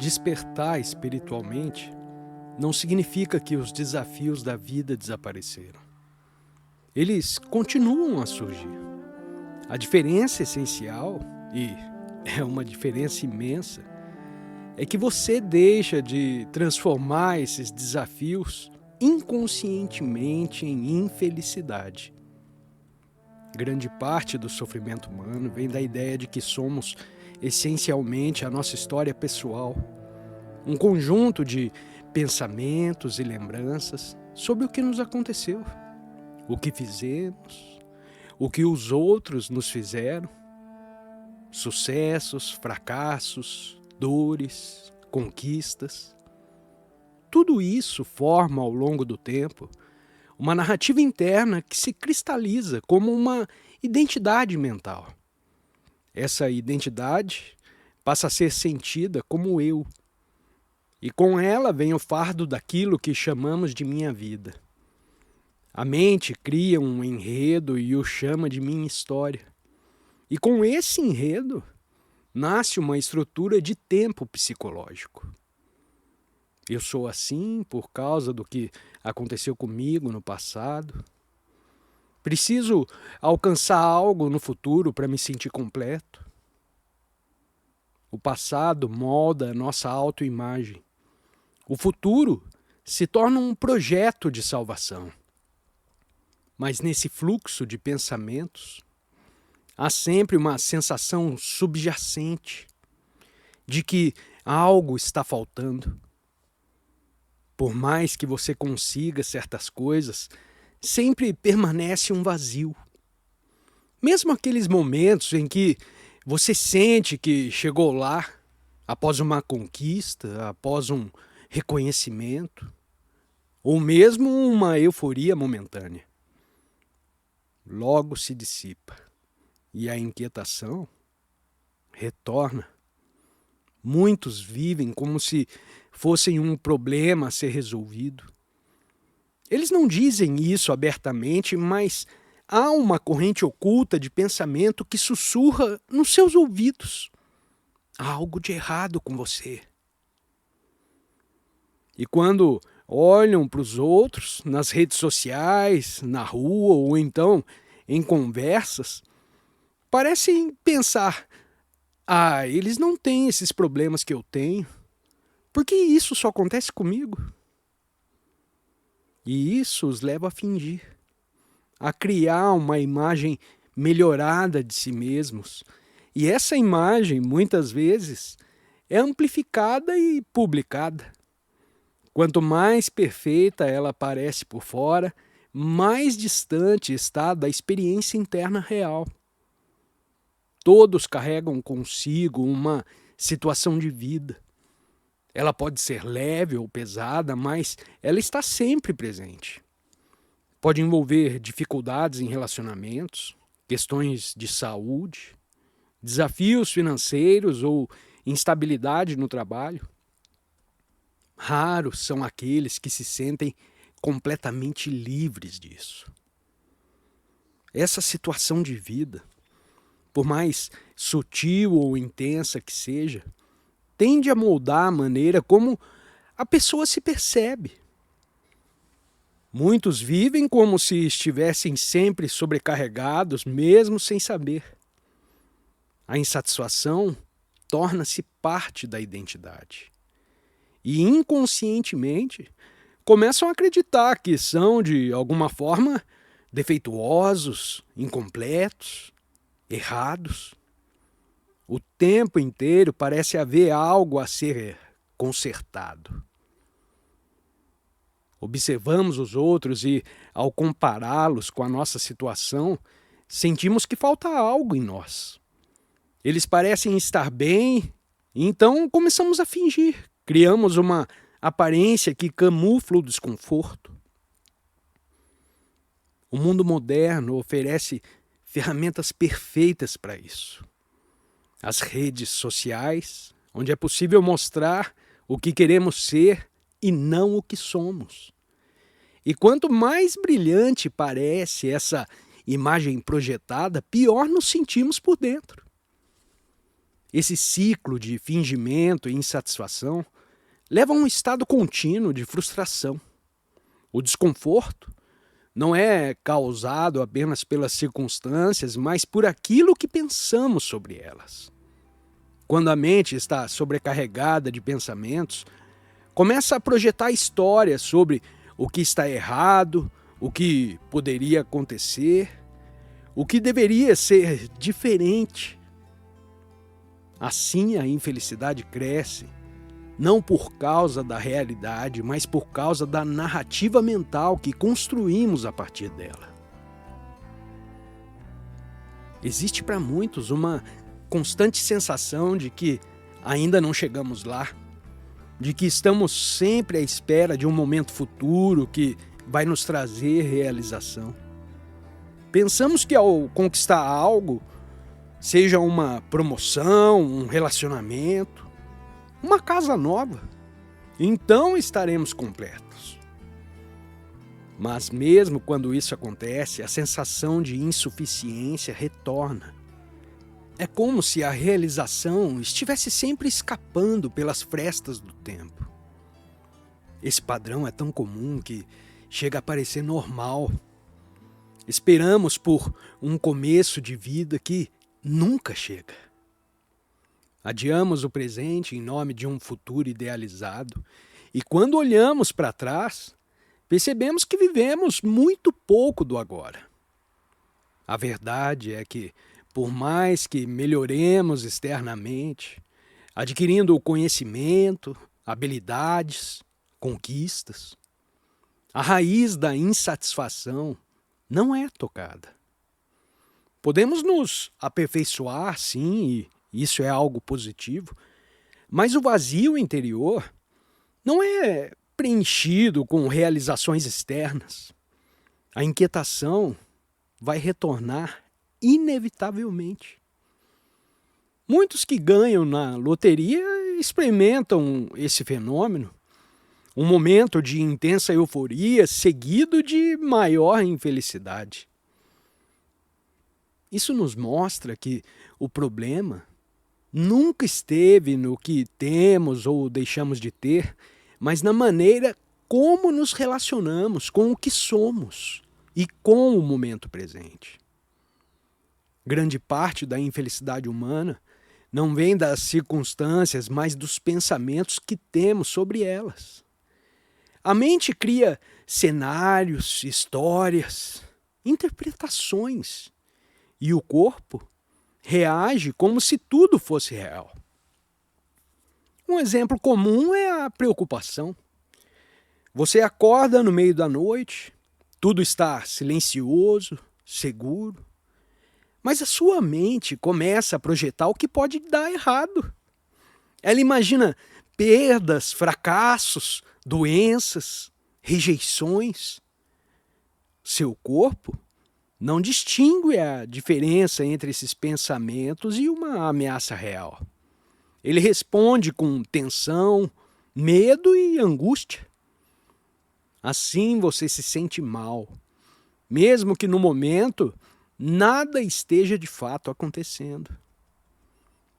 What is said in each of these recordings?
Despertar espiritualmente não significa que os desafios da vida desapareceram. Eles continuam a surgir. A diferença essencial, e é uma diferença imensa, é que você deixa de transformar esses desafios inconscientemente em infelicidade. Grande parte do sofrimento humano vem da ideia de que somos essencialmente a nossa história pessoal, um conjunto de pensamentos e lembranças sobre o que nos aconteceu, o que fizemos, o que os outros nos fizeram, sucessos, fracassos, dores, conquistas. Tudo isso forma ao longo do tempo uma narrativa interna que se cristaliza como uma identidade mental. Essa identidade passa a ser sentida como eu, e com ela vem o fardo daquilo que chamamos de minha vida. A mente cria um enredo e o chama de minha história. E com esse enredo nasce uma estrutura de tempo psicológico. Eu sou assim por causa do que aconteceu comigo no passado. Preciso alcançar algo no futuro para me sentir completo. O passado molda a nossa autoimagem. O futuro se torna um projeto de salvação. Mas nesse fluxo de pensamentos, há sempre uma sensação subjacente de que algo está faltando. Por mais que você consiga certas coisas, sempre permanece um vazio. Mesmo aqueles momentos em que você sente que chegou lá, após uma conquista, após um reconhecimento, ou mesmo uma euforia momentânea. Logo se dissipa e a inquietação retorna. Muitos vivem como se fossem um problema a ser resolvido. Eles não dizem isso abertamente, mas há uma corrente oculta de pensamento que sussurra nos seus ouvidos. Há algo de errado com você. E quando olham para os outros, nas redes sociais, na rua ou então em conversas, parecem pensar: eles não têm esses problemas que eu tenho. Por que isso só acontece comigo? E isso os leva a fingir, a criar uma imagem melhorada de si mesmos. E essa imagem, muitas vezes, é amplificada e publicada. Quanto mais perfeita ela parece por fora, mais distante está da experiência interna real. Todos carregam consigo uma situação de vida. Ela pode ser leve ou pesada, mas ela está sempre presente. Pode envolver dificuldades em relacionamentos, questões de saúde, desafios financeiros ou instabilidade no trabalho. Raros são aqueles que se sentem completamente livres disso. Essa situação de vida, por mais sutil ou intensa que seja, tende a moldar a maneira como a pessoa se percebe. Muitos vivem como se estivessem sempre sobrecarregados, mesmo sem saber. A insatisfação torna-se parte da identidade. E inconscientemente começam a acreditar que são, de alguma forma, defeituosos, incompletos, errados. O tempo inteiro parece haver algo a ser consertado. Observamos os outros e, ao compará-los com a nossa situação, sentimos que falta algo em nós. Eles parecem estar bem, e então começamos a fingir. Criamos uma aparência que camufla o desconforto. O mundo moderno oferece ferramentas perfeitas para isso. As redes sociais, onde é possível mostrar o que queremos ser e não o que somos. E quanto mais brilhante parece essa imagem projetada, pior nos sentimos por dentro. Esse ciclo de fingimento e insatisfação leva a um estado contínuo de frustração. O desconforto não é causado apenas pelas circunstâncias, mas por aquilo que pensamos sobre elas. Quando a mente está sobrecarregada de pensamentos, começa a projetar histórias sobre o que está errado, o que poderia acontecer, o que deveria ser diferente. Assim a infelicidade cresce, não por causa da realidade, mas por causa da narrativa mental que construímos a partir dela. Existe para muitos uma constante sensação de que ainda não chegamos lá, de que estamos sempre à espera de um momento futuro que vai nos trazer realização. Pensamos que ao conquistar algo, seja uma promoção, um relacionamento, uma casa nova, então estaremos completos. Mas mesmo quando isso acontece, a sensação de insuficiência retorna. É como se a realização estivesse sempre escapando pelas frestas do tempo. Esse padrão é tão comum que chega a parecer normal. Esperamos por um começo de vida que nunca chega. Adiamos o presente em nome de um futuro idealizado, e quando olhamos para trás, percebemos que vivemos muito pouco do agora. A verdade é que, por mais que melhoremos externamente, adquirindo conhecimento, habilidades, conquistas, a raiz da insatisfação não é tocada. Podemos nos aperfeiçoar, sim, e isso é algo positivo, mas o vazio interior não é preenchido com realizações externas. A inquietação vai retornar inevitavelmente. Muitos que ganham na loteria experimentam esse fenômeno, um momento de intensa euforia seguido de maior infelicidade. Isso nos mostra que o problema nunca esteve no que temos ou deixamos de ter, mas na maneira como nos relacionamos com o que somos e com o momento presente. Grande parte da infelicidade humana não vem das circunstâncias, mas dos pensamentos que temos sobre elas. A mente cria cenários, histórias, interpretações, e o corpo reage como se tudo fosse real. Um exemplo comum é a preocupação. Você acorda no meio da noite, tudo está silencioso, seguro, mas a sua mente começa a projetar o que pode dar errado. Ela imagina perdas, fracassos, doenças, rejeições. Seu corpo não distingue a diferença entre esses pensamentos e uma ameaça real. Ele responde com tensão, medo e angústia. Assim você se sente mal, mesmo que no momento nada esteja de fato acontecendo.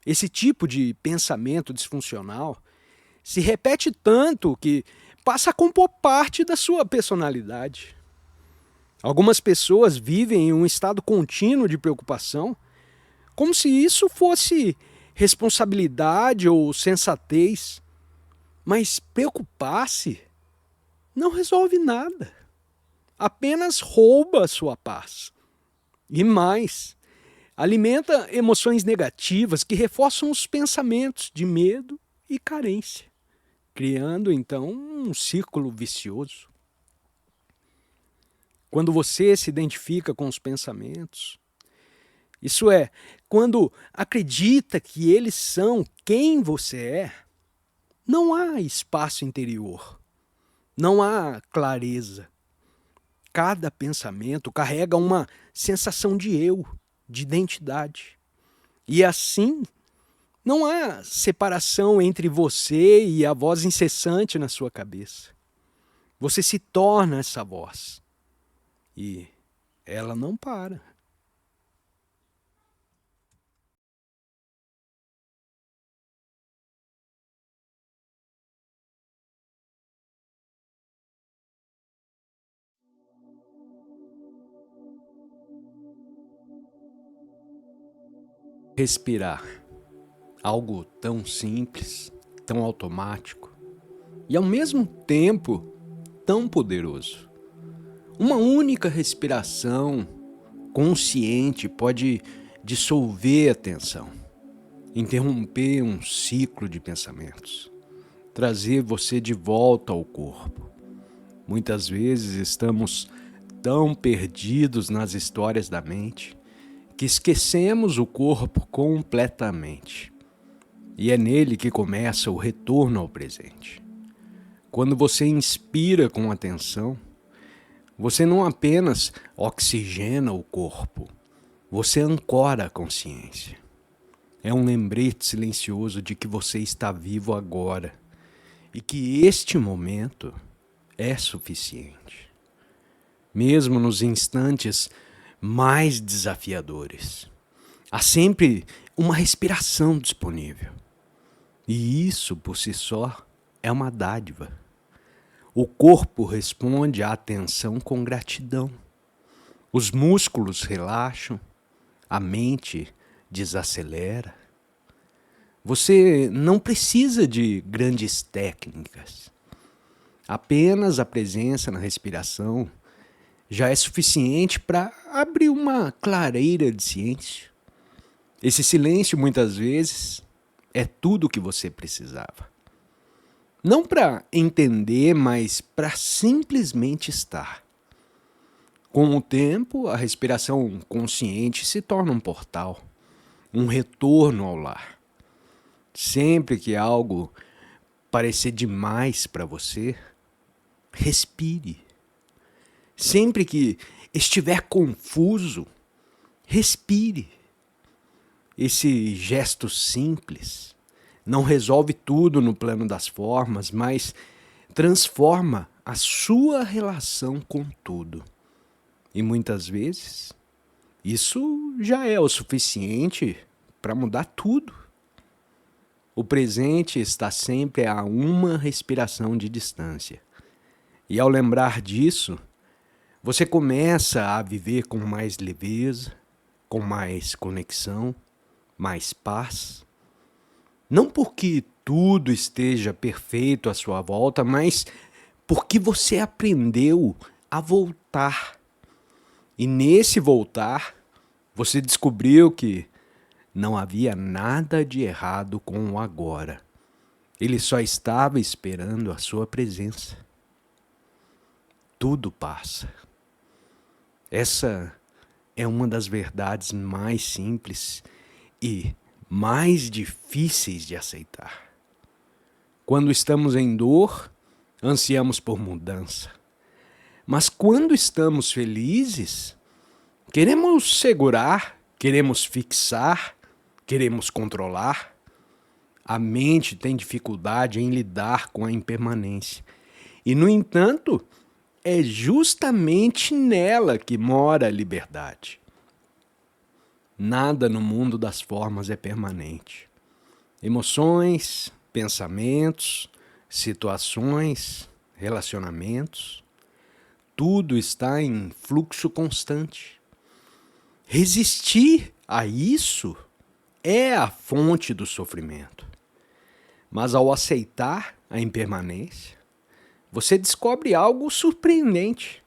Esse tipo de pensamento disfuncional se repete tanto que passa a compor parte da sua personalidade. Algumas pessoas vivem em um estado contínuo de preocupação, como se isso fosse responsabilidade ou sensatez. Mas preocupar-se não resolve nada, apenas rouba a sua paz. E mais, alimenta emoções negativas que reforçam os pensamentos de medo e carência, criando então um círculo vicioso. Quando você se identifica com os pensamentos, isso é, quando acredita que eles são quem você é, não há espaço interior, não há clareza. Cada pensamento carrega uma sensação de eu, de identidade. E assim, não há separação entre você e a voz incessante na sua cabeça. Você se torna essa voz. E ela não para. Respirar, algo tão simples, tão automático e ao mesmo tempo tão poderoso. Uma única respiração consciente pode dissolver a tensão, interromper um ciclo de pensamentos, trazer você de volta ao corpo. Muitas vezes estamos tão perdidos nas histórias da mente que esquecemos o corpo completamente. E é nele que começa o retorno ao presente. Quando você inspira com atenção, você não apenas oxigena o corpo, você ancora a consciência. É um lembrete silencioso de que você está vivo agora e que este momento é suficiente. Mesmo nos instantes mais desafiadores, há sempre uma respiração disponível. E isso, por si só, é uma dádiva. O corpo responde à atenção com gratidão. Os músculos relaxam, a mente desacelera. Você não precisa de grandes técnicas. Apenas a presença na respiração já é suficiente para abrir uma clareira de silêncio. Esse silêncio, muitas vezes, é tudo o que você precisava. Não para entender, mas para simplesmente estar. Com o tempo, a respiração consciente se torna um portal, um retorno ao lar. Sempre que algo parecer demais para você, respire. Sempre que estiver confuso, respire. Esse gesto simples não resolve tudo no plano das formas, mas transforma a sua relação com tudo. E muitas vezes, isso já é o suficiente para mudar tudo. O presente está sempre a uma respiração de distância. E ao lembrar disso, você começa a viver com mais leveza, com mais conexão, mais paz. Não porque tudo esteja perfeito à sua volta, mas porque você aprendeu a voltar. E nesse voltar, você descobriu que não havia nada de errado com o agora. Ele só estava esperando a sua presença. Tudo passa. Essa é uma das verdades mais simples e mais difíceis de aceitar. Quando estamos em dor, ansiamos por mudança. Mas quando estamos felizes, queremos segurar, queremos fixar, queremos controlar. A mente tem dificuldade em lidar com a impermanência. E, no entanto, é justamente nela que mora a liberdade. Nada no mundo das formas é permanente. Emoções, pensamentos, situações, relacionamentos, tudo está em fluxo constante. Resistir a isso é a fonte do sofrimento. Mas ao aceitar a impermanência, você descobre algo surpreendente.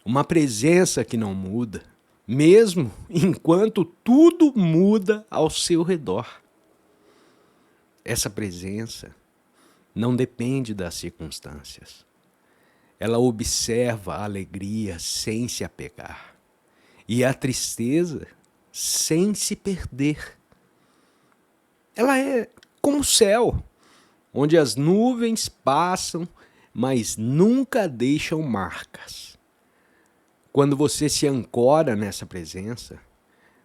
Uma presença que não muda, mesmo enquanto tudo muda ao seu redor. Essa presença não depende das circunstâncias. Ela observa a alegria sem se apegar e a tristeza sem se perder. Ela é como o céu, onde as nuvens passam, mas nunca deixam marcas. Quando você se ancora nessa presença,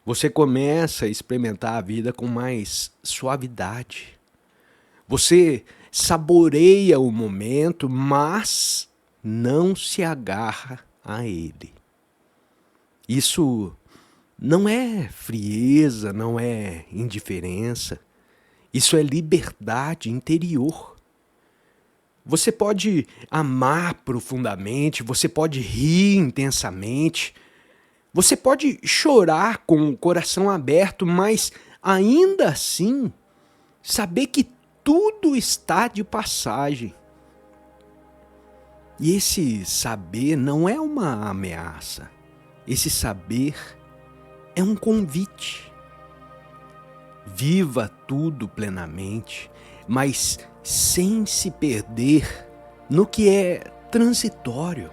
você começa a experimentar a vida com mais suavidade. Você saboreia o momento, mas não se agarra a ele. Isso não é frieza, não é indiferença. Isso é liberdade interior. Você pode amar profundamente, você pode rir intensamente, Você pode chorar com o coração aberto, mas ainda assim saber que tudo está de passagem. E esse saber não é uma ameaça. Esse saber é um convite. Viva tudo plenamente, mas sem se perder no que é transitório.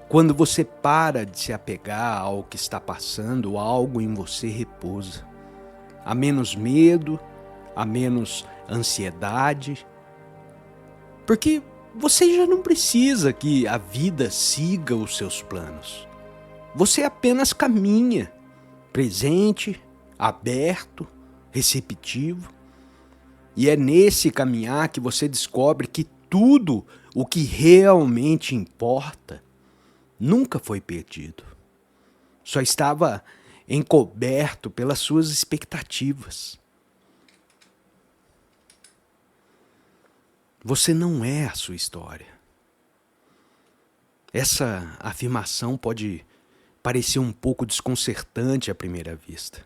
Quando você para de se apegar ao que está passando, algo em você repousa. Há menos medo, há menos ansiedade, porque você já não precisa que a vida siga os seus planos. Você apenas caminha, presente, aberto, receptivo. E é nesse caminhar que você descobre que tudo o que realmente importa nunca foi perdido. Só estava encoberto pelas suas expectativas. Você não é a sua história. Essa afirmação pode parecer um pouco desconcertante à primeira vista.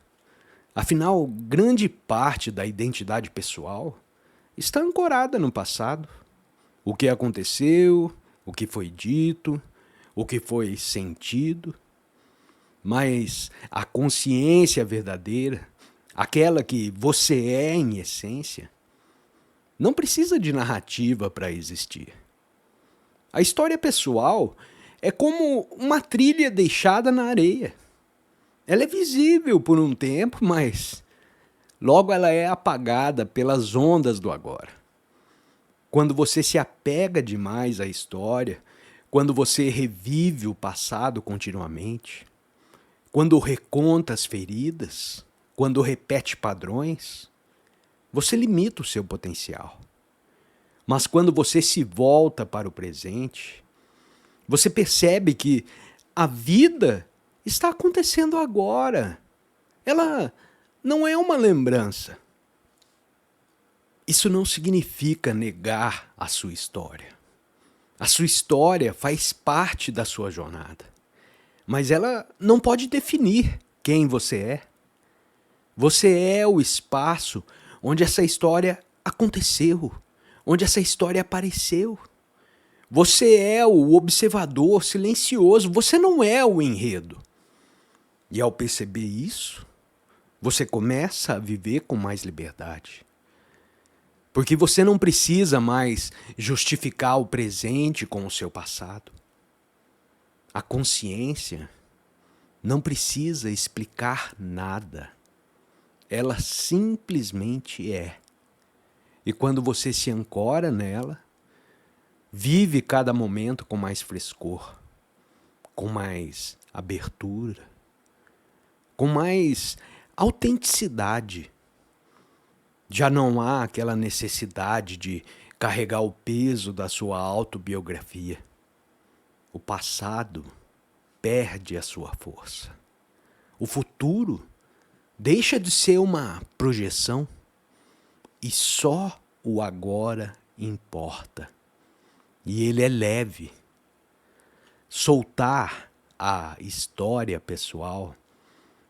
Afinal, grande parte da identidade pessoal está ancorada no passado. O que aconteceu, o que foi dito, o que foi sentido. Mas a consciência verdadeira, aquela que você é em essência, não precisa de narrativa para existir. A história pessoal é como uma trilha deixada na areia. Ela é visível por um tempo, mas logo ela é apagada pelas ondas do agora. Quando você se apega demais à história, quando você revive o passado continuamente, quando reconta as feridas, quando repete padrões, você limita o seu potencial. Mas quando você se volta para o presente, você percebe que a vida está acontecendo agora. Ela não é uma lembrança. Isso não significa negar a sua história. A sua história faz parte da sua jornada. Mas ela não pode definir quem você é. Você é o espaço onde essa história aconteceu, onde essa história apareceu. Você é o observador silencioso, você não é o enredo. E ao perceber isso, você começa a viver com mais liberdade. Porque você não precisa mais justificar o presente com o seu passado. A consciência não precisa explicar nada. Ela simplesmente é. E quando você se ancora nela, vive cada momento com mais frescor, com mais abertura, com mais autenticidade. Já não há aquela necessidade de carregar o peso da sua autobiografia. O passado perde a sua força. O futuro deixa de ser uma projeção e só o agora importa. E ele é leve. Soltar a história pessoal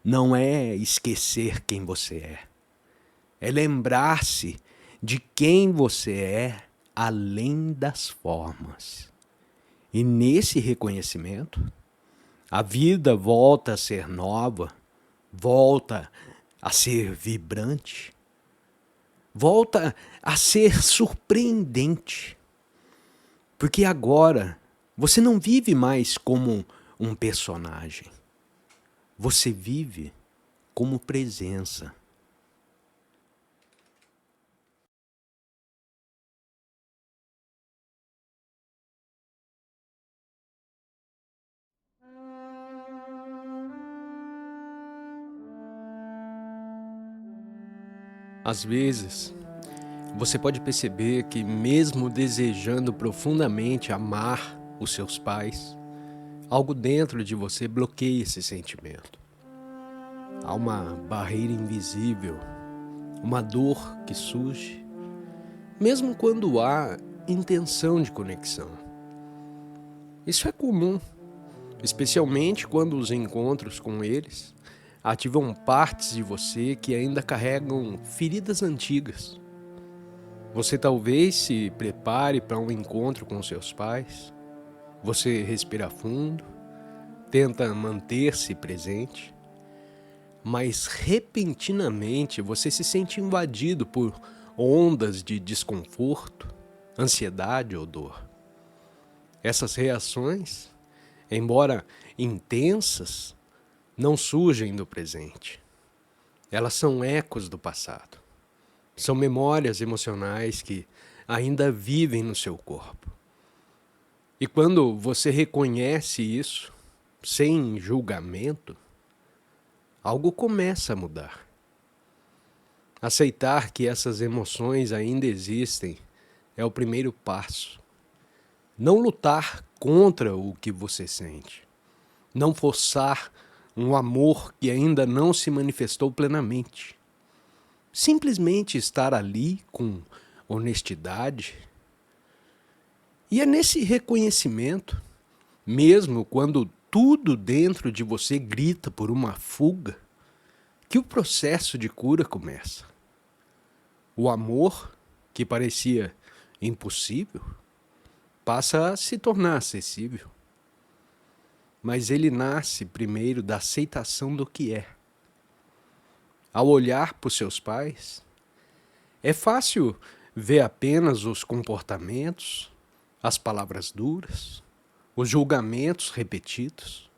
não é esquecer quem você é. É lembrar-se de quem você é além das formas. E nesse reconhecimento, a vida volta a ser nova, volta a ser vibrante, volta a ser surpreendente. Porque agora você não vive mais como um personagem. Você vive como presença. Às vezes, você pode perceber que mesmo desejando profundamente amar os seus pais, algo dentro de você bloqueia esse sentimento. Há uma barreira invisível, uma dor que surge, mesmo quando há intenção de conexão. Isso é comum, especialmente quando os encontros com eles ativam partes de você que ainda carregam feridas antigas. Você talvez se prepare para um encontro com seus pais. Você respira fundo, tenta manter-se presente, mas repentinamente você se sente invadido por ondas de desconforto, ansiedade ou dor. Essas reações, embora intensas, não surgem do presente. Elas são ecos do passado. São memórias emocionais que ainda vivem no seu corpo. E quando você reconhece isso, sem julgamento, algo começa a mudar. Aceitar que essas emoções ainda existem é o primeiro passo. Não lutar contra o que você sente. Não forçar um amor que ainda não se manifestou plenamente. Simplesmente estar ali com honestidade. E é nesse reconhecimento, mesmo quando tudo dentro de você grita por uma fuga, que o processo de cura começa. O amor, que parecia impossível, passa a se tornar acessível. Mas ele nasce primeiro da aceitação do que é. Ao olhar para os seus pais, é fácil ver apenas os comportamentos, as palavras duras, os julgamentos repetidos.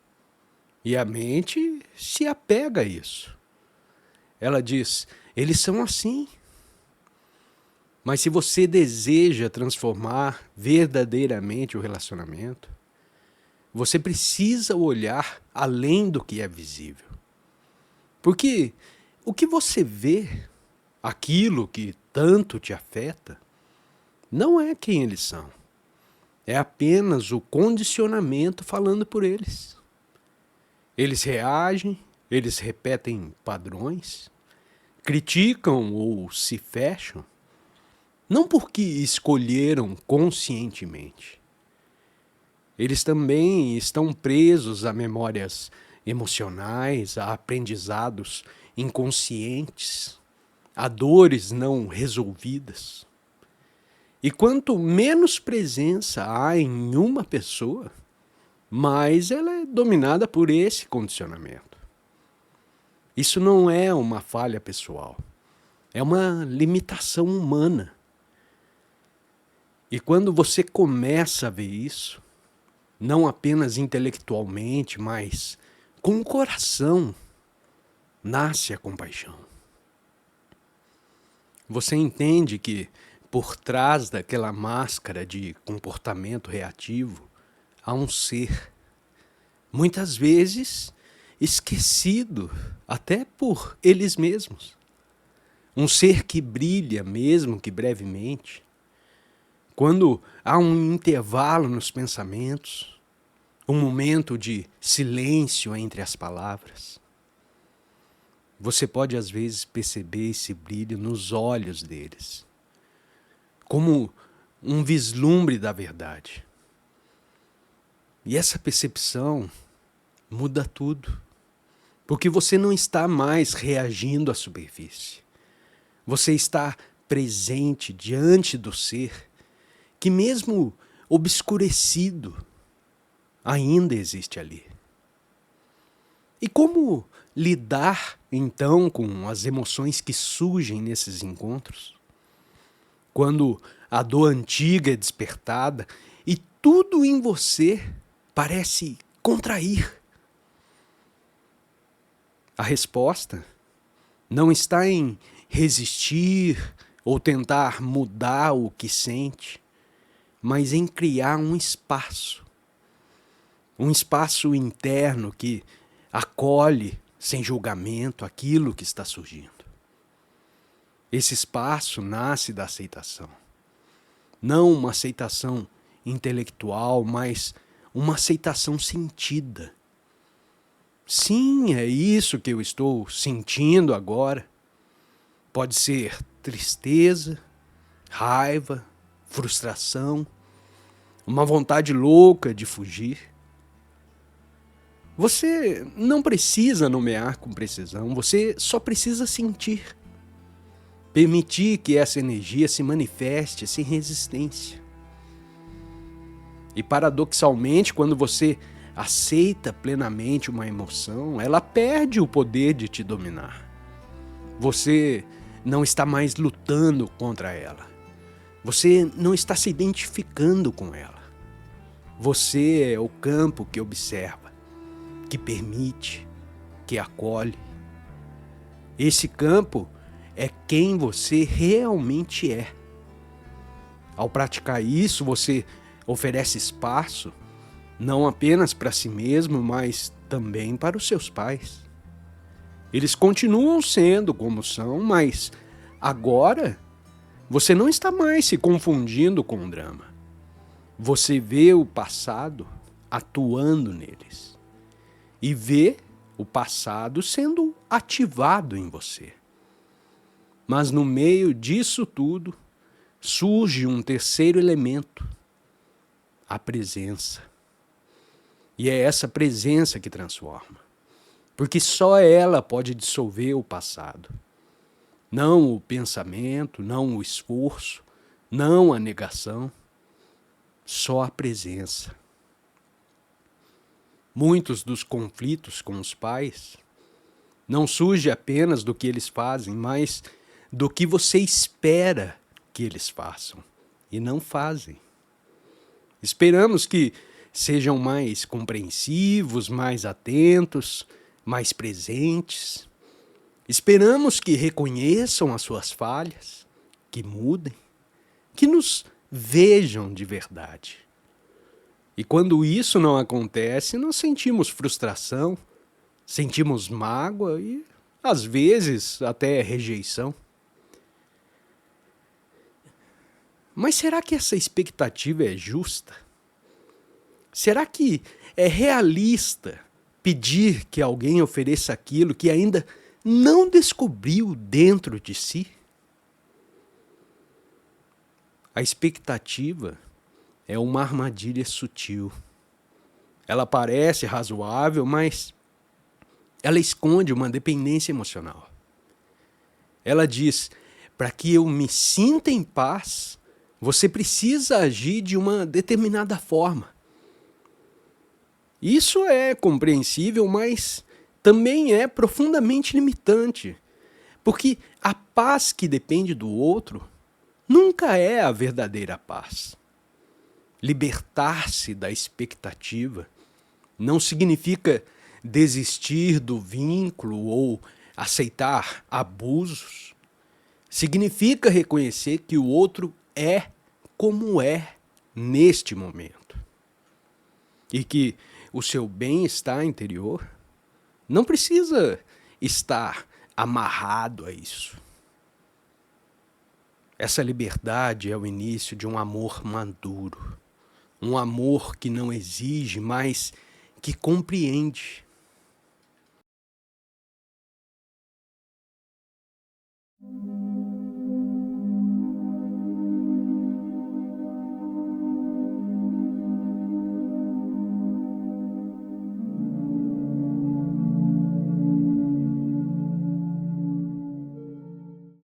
E a mente se apega a isso. Ela diz, eles são assim. Mas se você deseja transformar verdadeiramente o relacionamento, você precisa olhar além do que é visível. Porque o que você vê, aquilo que tanto te afeta, não é quem eles são. É apenas o condicionamento falando por eles. Eles reagem, eles repetem padrões, criticam ou se fecham, não porque escolheram conscientemente. Eles também estão presos a memórias emocionais, a aprendizados inconscientes, a dores não resolvidas. E quanto menos presença há em uma pessoa, mais ela é dominada por esse condicionamento. Isso não é uma falha pessoal, é uma limitação humana. E quando você começa a ver isso, não apenas intelectualmente, mas com o coração, nasce a compaixão. Você entende que por trás daquela máscara de comportamento reativo há um ser, muitas vezes esquecido até por eles mesmos. Um ser que brilha, mesmo que brevemente. Quando há um intervalo nos pensamentos, um momento de silêncio entre as palavras, você pode às vezes perceber esse brilho nos olhos deles, como um vislumbre da verdade. E essa percepção muda tudo, porque você não está mais reagindo à superfície. Você está presente diante do ser que, mesmo obscurecido, ainda existe ali. E como lidar, então, com as emoções que surgem nesses encontros? Quando a dor antiga é despertada e tudo em você parece contrair. A resposta não está em resistir ou tentar mudar o que sente, mas em criar um espaço interno que acolhe sem julgamento aquilo que está surgindo. Esse espaço nasce da aceitação. Não uma aceitação intelectual, mas uma aceitação sentida. Sim, é isso que eu estou sentindo agora. Pode ser tristeza, raiva, frustração, uma vontade louca de fugir. Você não precisa nomear com precisão, você só precisa sentir. Permitir que essa energia se manifeste sem resistência. E paradoxalmente, quando você aceita plenamente uma emoção, ela perde o poder de te dominar. Você não está mais lutando contra ela. Você não está se identificando com ela. Você é o campo que observa, que permite, que acolhe. Esse campo é quem você realmente é. Ao praticar isso, você oferece espaço não apenas para si mesmo, mas também para os seus pais. Eles continuam sendo como são, mas agora você não está mais se confundindo com o drama. Você vê o passado atuando neles e vê o passado sendo ativado em você. Mas no meio disso tudo, surge um terceiro elemento, a presença. E é essa presença que transforma, porque só ela pode dissolver o passado. Não o pensamento, não o esforço, não a negação, só a presença. Muitos dos conflitos com os pais não surgem apenas do que eles fazem, mas do que você espera que eles façam e não fazem. Esperamos que sejam mais compreensivos, mais atentos, mais presentes. Esperamos que reconheçam as suas falhas, que mudem, que nos vejam de verdade. E quando isso não acontece, nós sentimos frustração, sentimos mágoa e, às vezes, até rejeição. Mas será que essa expectativa é justa? Será que é realista pedir que alguém ofereça aquilo que ainda não descobriu dentro de si? A expectativa é uma armadilha sutil. Ela parece razoável, mas ela esconde uma dependência emocional. Ela diz: para que eu me sinta em paz, você precisa agir de uma determinada forma. Isso é compreensível, mas também é profundamente limitante, porque a paz que depende do outro nunca é a verdadeira paz. Libertar-se da expectativa não significa desistir do vínculo ou aceitar abusos. Significa reconhecer que o outro é como é neste momento. E que o seu bem-estar interior não precisa estar amarrado a isso. Essa liberdade é o início de um amor maduro. Um amor que não exige, mas que compreende.